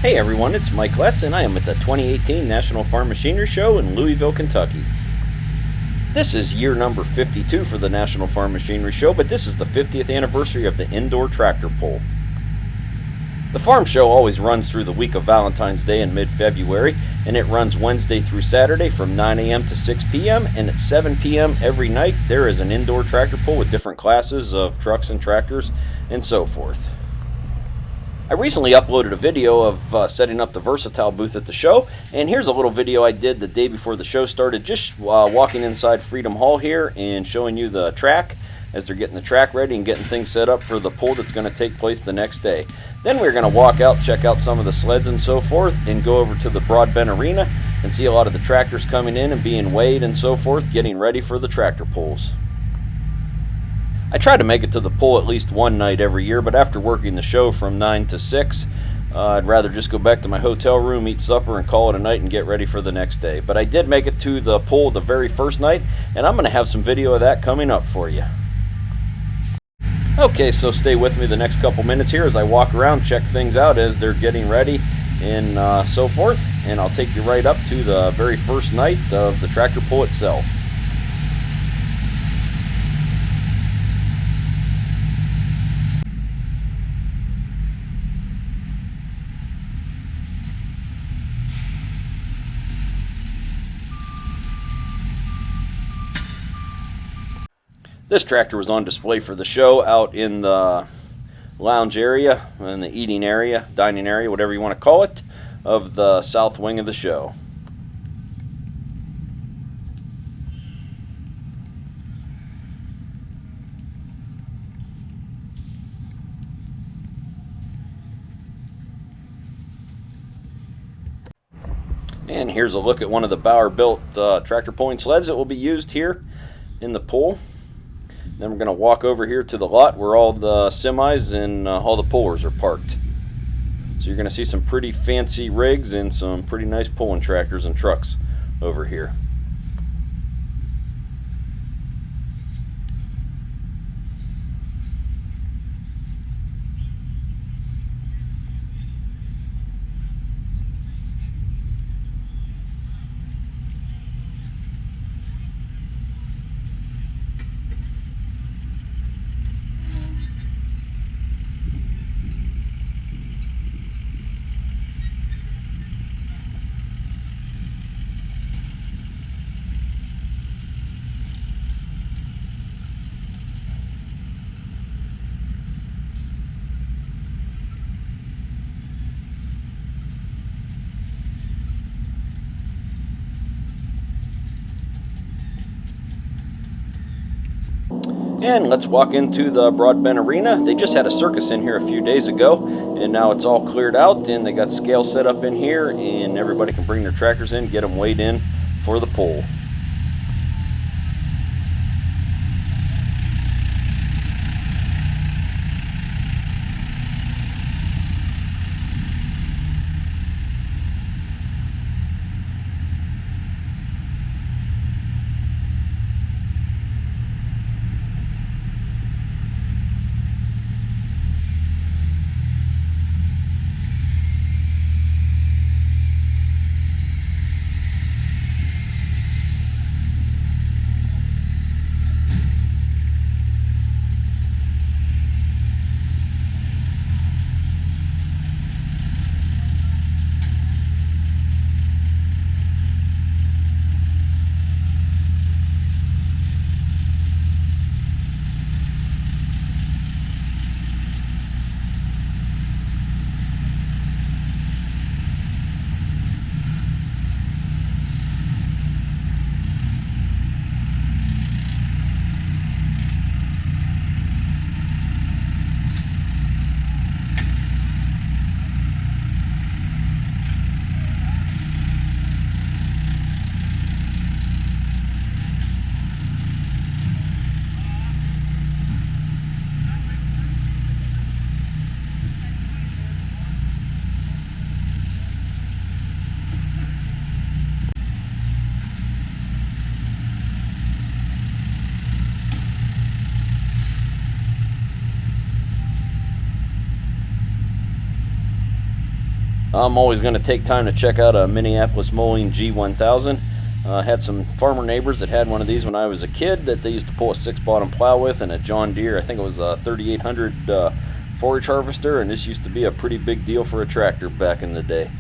Hey everyone, it's Mike Less, and I am at the 2018 National Farm Machinery Show in Louisville, Kentucky. This is year number 52 for the National Farm Machinery Show, but this is the 50th anniversary of the indoor tractor pull. The farm show always runs through the week of Valentine's Day in mid-February, and it runs Wednesday through Saturday from 9 a.m. to 6 p.m., and at 7 p.m. every night there is an indoor tractor pull with different classes of trucks and tractors and so forth. I recently uploaded a video of setting up the Versatile booth at the show, and here's a little video I did the day before the show started, just walking inside Freedom Hall here and showing you the track as they're getting the track ready and getting things set up for the pull that's going to take place the next day. Then we're going to walk out, check out some of the sleds and so forth, and go over to the Broadbent arena and see a lot of the tractors coming in and being weighed and so forth, getting ready for the tractor pulls. I try to make it to the pull at least one night every year, but after working the show from 9 to 6, I'd rather just go back to my hotel room, eat supper, and call it a night and get ready for the next day. But I did make it to the pull the very first night, and I'm going to have some video of that coming up for you. Okay, so stay with me the next couple minutes here as I walk around, check things out as they're getting ready and so forth, and I'll take you right up to the very first night of the tractor pull itself. This tractor was on display for the show out in the lounge area, in the eating area, dining area, whatever you want to call it, of the south wing of the show. And here's a look at one of the Bauer built tractor pulling sleds that will be used here in the pull. Then we're going to walk over here to the lot where all the semis and all the pullers are parked. So you're going to see some pretty fancy rigs and some pretty nice pulling tractors and trucks over here. And let's walk into the Broadbent arena. They just had a circus in here a few days ago, and now it's all cleared out, and they got scales set up in here, and everybody can bring their tractors in, get them weighed in for the pull. I'm always going to take time to check out a Minneapolis Mowing G1000. Had some farmer neighbors that had one of these when I was a kid that they used to pull a 6-bottom plow with, and a John Deere, I think it was a 3800 forage harvester, and this used to be a pretty big deal for a tractor back in the day.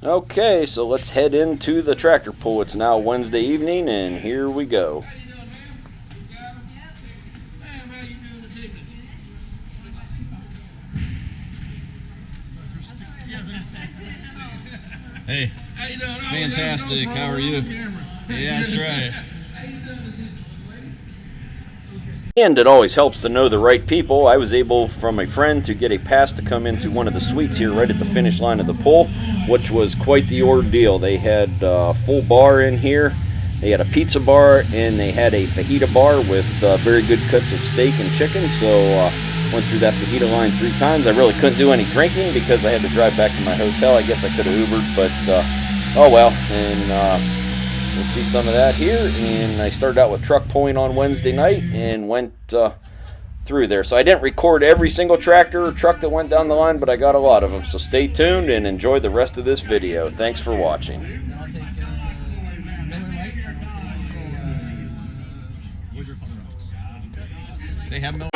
Okay, so let's head into the tractor pull. It's now Wednesday evening, and here we go. Hey, how you doing? Fantastic. How are you? Yeah, that's right. And it always helps to know the right people. I was able, from a friend, to get a pass to come into one of the suites here right at the finish line of the pull, which was quite the ordeal. They had a full bar in here. They had a pizza bar, and they had a fajita bar with very good cuts of steak and chicken. So went through that fajita line 3 times. I really couldn't do any drinking because I had to drive back to my hotel. I guess I could have Ubered, but oh well. And we'll see some of that here. And I started out with truck pulling on Wednesday night and went through there. So I didn't record every single tractor or truck that went down the line, but I got a lot of them. So stay tuned and enjoy the rest of this video. Thanks for watching. They have no.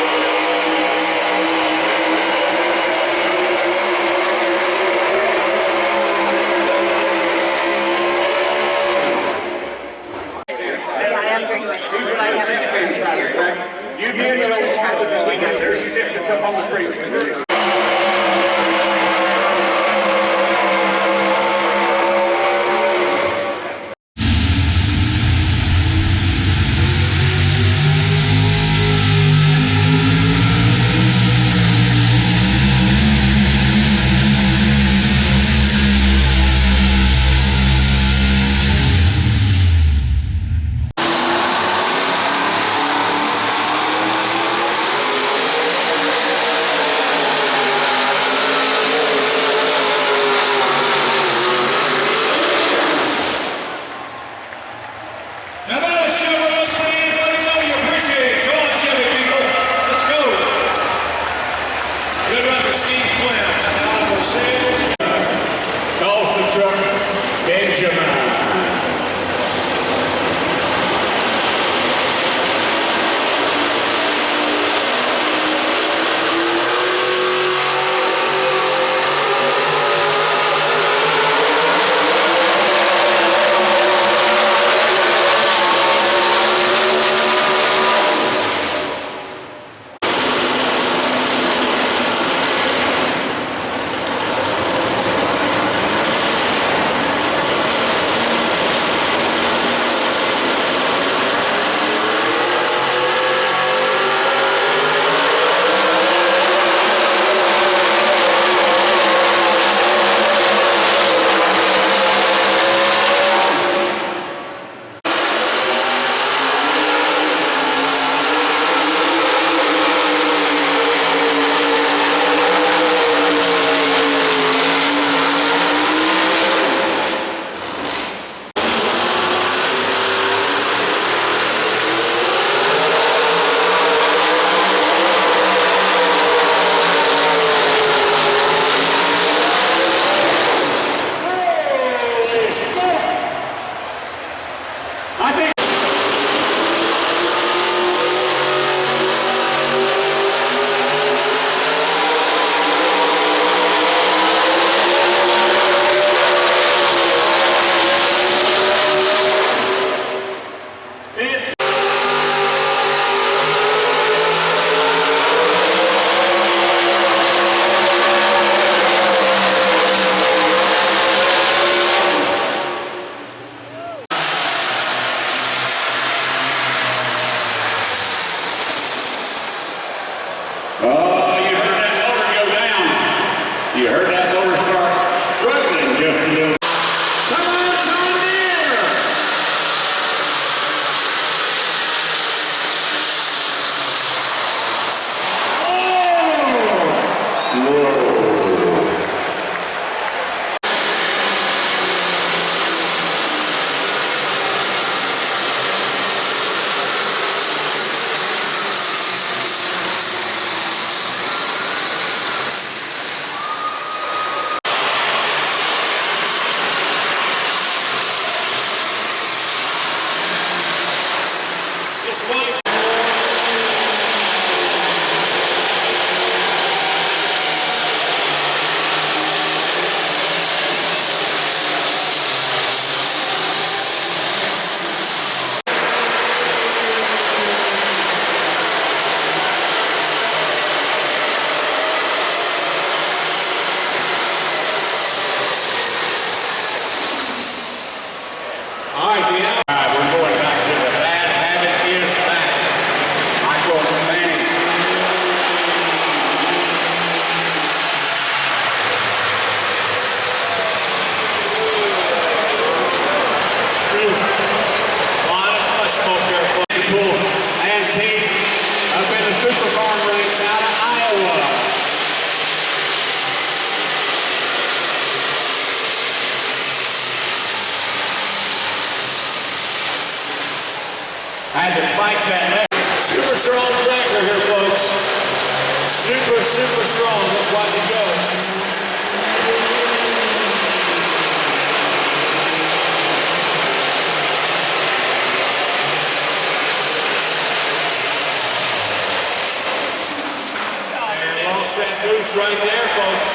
loose right there, folks.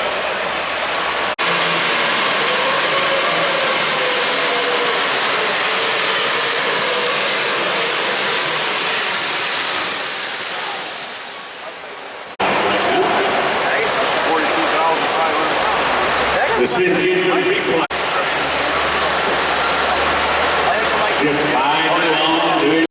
The St. James replay. Just 5 long.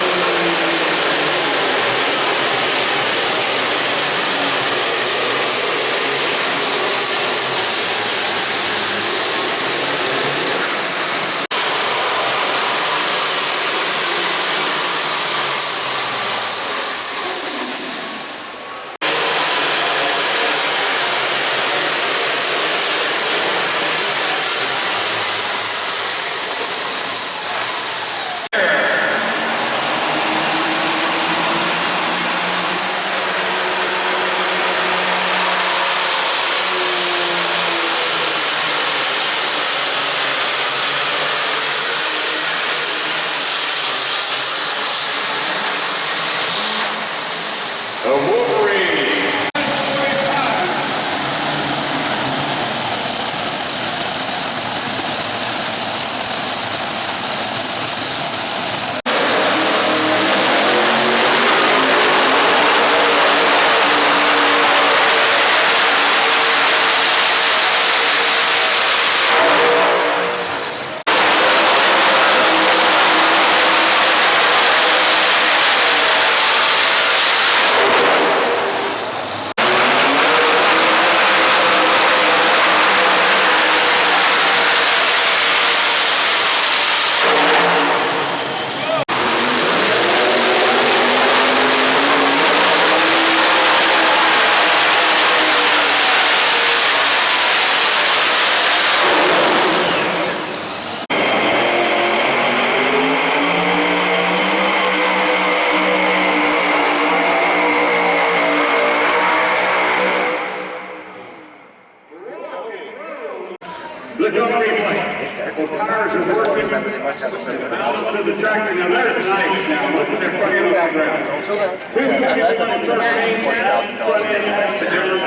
The Wolverine. Look on the replay. The tires are working. The balance of the tractor. Now there's nice. Now look at their front of the background. 251 first lane, 1,000 front end.